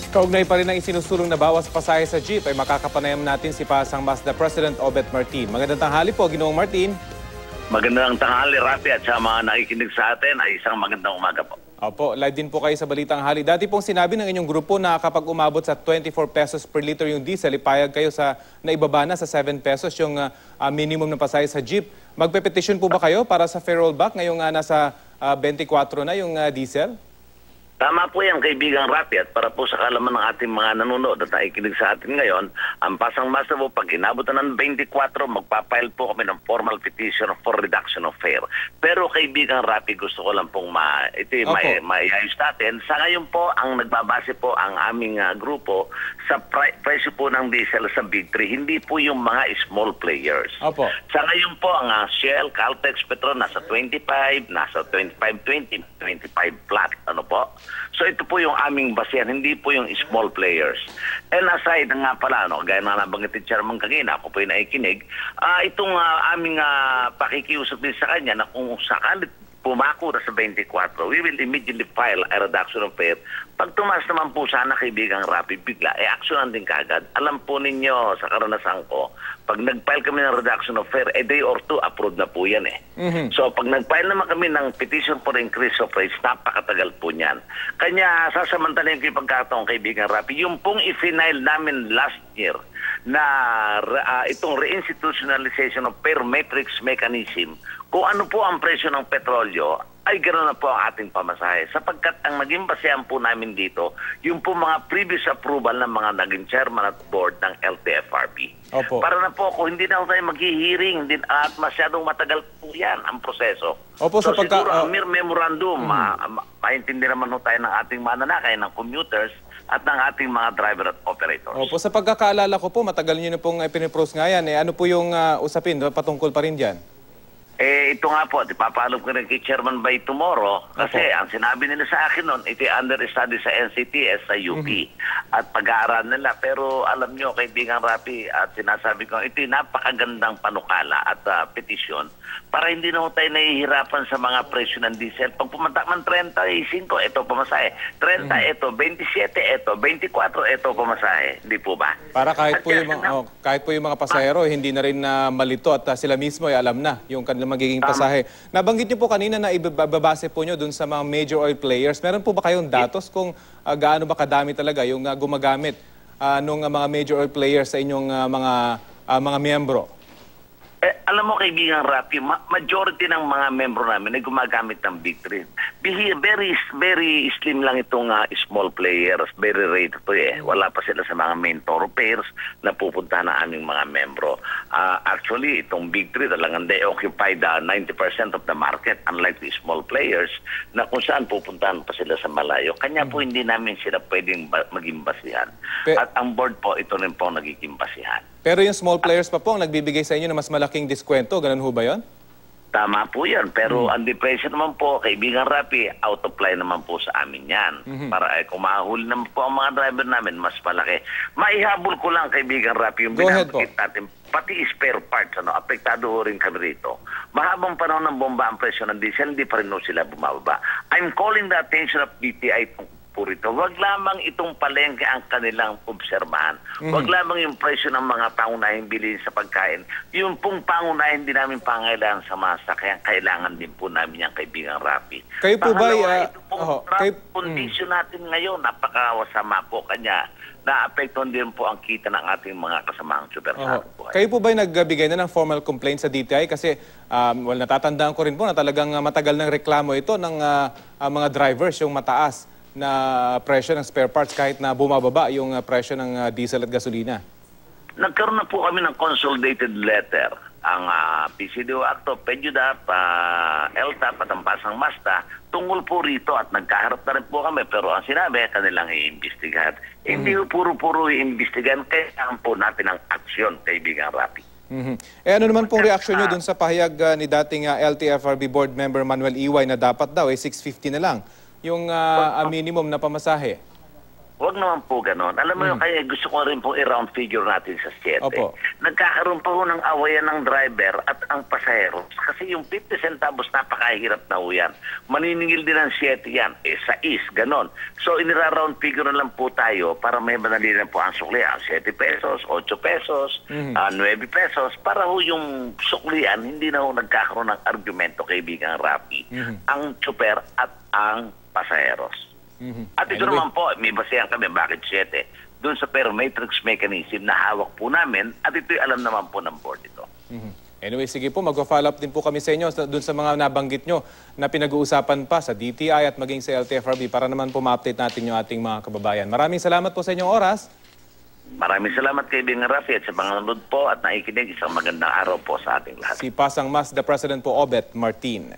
Kaugnay pa rin ang isinusulong na bawas pasahe sa jeep ay makakapanayam natin si Pasang Mazda President Obet Martin. Magandang tanghali po, Ginoong Martin. Magandang tanghali, Rafi, at sa mga nakikinig sa atin ay isang magandang umaga po. Opo, live din po kayo sa Balitang Hali. Dati pong sinabi ng inyong grupo na kapag umabot sa 24 pesos per liter yung diesel, ipayag kayo sa naibaba na sa 7 pesos yung minimum na pasahe sa jeep. Magpe-petition po ba kayo para sa fair rollback ngayong nasa 24 na yung diesel? Tama po yan, kaibigang Rafi, at para po sa kalaman ng ating mga nanonood at nakikinig sa atin ngayon, ang Pasang Mazda po, pag inabutan ng 24, magpapile po kami ng formal petition for reduction of fare. Pero kaibigang Rafi, gusto ko lang pong maiayos natin. Sa ngayon po, ang nagbabase po ang aming grupo sa presyo po ng diesel sa Big 3, hindi po yung mga small players. Opo. Sa ngayon po, ang Shell, Caltex, Petron, nasa 25, nasa 25.20, 25 flat, ano po? So ito po yung aming basehan, hindi po yung small players. And aside nga pala, gaya na nabanggit ni Chairman kanina, ako po yung naikinig, itong aming pakikiusap din sa kanya na kung sakali pumako na sa 24, we will immediately file a reduction of fare. Pag tumaas naman po sana, kaibigang Rafi, bigla, actionan din kagad. Alam po ninyo, sa karanasan ko, pag nag-file kami ng reduction of fare, a day or two, approved na po yan eh. So pag nag-file naman kami ng petition for increase of rates, napakatagal po niyan. Kanya, sasamantalayin ko yung pagkataong, kaibigang Rafi, yung pong i-final namin last year, na itong reinstitutionalization of fare matrix mechanism, kung ano po ang presyo ng petrolyo, ay ganoon na po ang ating pamasahe. Sapagkat ang naging basehan po namin dito, yung po mga previous approval ng mga naging chairman at board ng LTFRB. Opo. Para na po ako, hindi na tayo mag-hearing at masyadong matagal po yan ang proseso. Opo, so siguro ang mere memorandum, maintindihan naman tayo ng ating mananakay, ng commuters, at ng ating mga driver at operators. Opo, sa pagkakaalala ko po, matagal nyo na pong pinipros nga yan. Ano po yung usapin, patungkol pa rin dyan? Ito nga po, ipapaalog ko rin kay Chairman by tomorrow kasi ang sinabi nila sa akin noon, ito under study sa NCTS, sa UP at pag-aaral nila. Pero alam nyo, kaibigan Rafi, at sinasabi ko, ito yung napakagandang panukala at petisyon para hindi na tayo nahihirapan sa mga presyo ng diesel. Pag pumunta man 35, ito pamasahe. 30, ito. 27, ito. 24, ito pamasahe. Hindi po ba? Para kahit po yung mga pasahero, hindi na rin malito at sila mismo ay alam na yung kanilang magiging pasahe. Nabanggit niyo po kanina na ibabase po niyo dun sa mga major oil players. Meron po ba kayong datos kung gaano ba kadami talaga yung gumagamit nung mga major oil players sa inyong mga miyembro? Alam mo, kaibigan Rafi, majority ng mga membro namin ay gumagamit ng Big 3. Very slim lang itong small players, very rare ito eh. Wala pa sila sa mga main thoroughfares na pupunta na aming mga membro. Actually, itong Big 3 talagang they occupy the 90% of the market, unlike the small players na kung saan pupuntahan pa sila sa malayo. Kanya po hindi namin sila pwedeng maging basihan. At ang board po, ito rin po nagiging basihan. Pero yung small players pa po ang nagbibigay sa inyo ng mas malaking diskwento, ganun ho ba yun? Tama po yan. Pero ang depression naman po, kaibigan Rafi, out of line naman po sa amin yan. Para kung mahuli naman po ang mga driver namin, mas malaki. Maihabol ko lang, kaibigan Rafi, yung binabagit natin, pati spare parts, apektado ho rin kami rito. Mahabang panahon ng bomba ang presyo ng diesel, hindi pa rin sila bumababa. I'm calling the attention of DTI po rito. Wag lamang itong palengke ang kanilang obserbahan. Wag lamang yung presyo ng mga pangunahing bilhin sa pagkain. Yung pong pangunahin din namin pangailangan sa masa, kaya kailangan din po namin yung kaibigan Rafi. Kayo po ba? Ito pong condition natin ngayon, napakawasama po. Kanya, naapektuhan din po ang kita ng ating mga kasamaang supersado po. Kayo po ba nagbigay na ng formal complaint sa DTI? Kasi natatandaan ko rin po na talagang matagal ng reklamo ito ng mga drivers, yung mataas na presyo ng spare parts kahit na bumababa yung presyo ng diesel at gasolina. Nagkaroon na po kami ng consolidated letter. Ang PCDO Acto, PEDUDAP, LTAP at ang Pasang Mazda tungkol po rito at nagkaharap na rin po kami. Pero ang sinabi, kanilang iimbestigahan. Hindi puro-puro iimbestigahan, kailangan po natin ang aksyon, kaibigan Rafi. Ano naman pong reaksyon nyo dun sa pahayag ni dating LTFRB board member Manuel Iway na dapat daw 650 na lang yung minimum na pamasahe? Huwag naman po ganon. Alam mo yung kaya gusto ko rin po i-round figure natin sa 7. Opo. Nagkakaroon pa ho ng awayan ng driver at ang pasahero. Kasi yung 50 centavos napakahirap na ho yan. Maniningil din ng 7 yan. Sa ganon. So inira-round figure na lang po tayo para may madali na po ang suklian. 7 pesos, 8 pesos, 9 pesos. Para ho yung suklian, hindi na ho nagkakaroon ng argumento, kaibigan Rafi, ang tsuper at ang pasaheros. At ito Anyway, naman po, may basehan kami bakit 7. Doon sa per matrix mechanism na hawak po namin at ito'y alam naman po ng board ito. Anyway, sige po, mag-follow up din po kami sa inyo doon sa mga nabanggit nyo na pinag-uusapan pa sa DTI at maging sa LTFRB para naman po ma-update natin yung ating mga kababayan. Maraming salamat po sa inyong oras. Maraming salamat kaibigan Rafi at sa mga nanonood po at nakikinig. Isang magandang araw po sa ating lahat. Si Pasang Mas, the President po, Obet Martin.